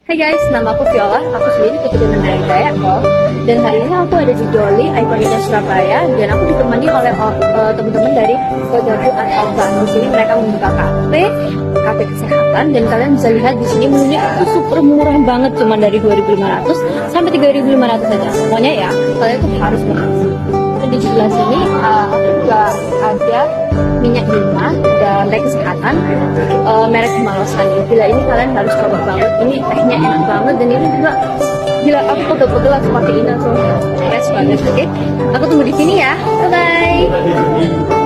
Hai guys, nama aku Viola. Aku sendiri keturunan dari Dayak loh. Dan hari ini aku ada di Jolly, ikoniknya Surabaya. Dan aku ditemani oleh teman-teman dari Kodaku atau Bank. Di sini mereka membuka kafe kesehatan. Dan kalian bisa lihat di sini menunya itu super murah banget, cuma dari 2.500 sampai 3.500 saja. Pokoknya ya, kalian tuh harus banget. Dan di sebelah sini aku juga ada minyak Hilma dan teh kesehatan merek Himalaya. Gila, ini kalian harus coba banget. Ini tehnya enak banget dan ini juga gila, aku pegel-pegel aku pakai ini langsung fresh banget. Oke, aku tunggu di sini ya. Bye bye.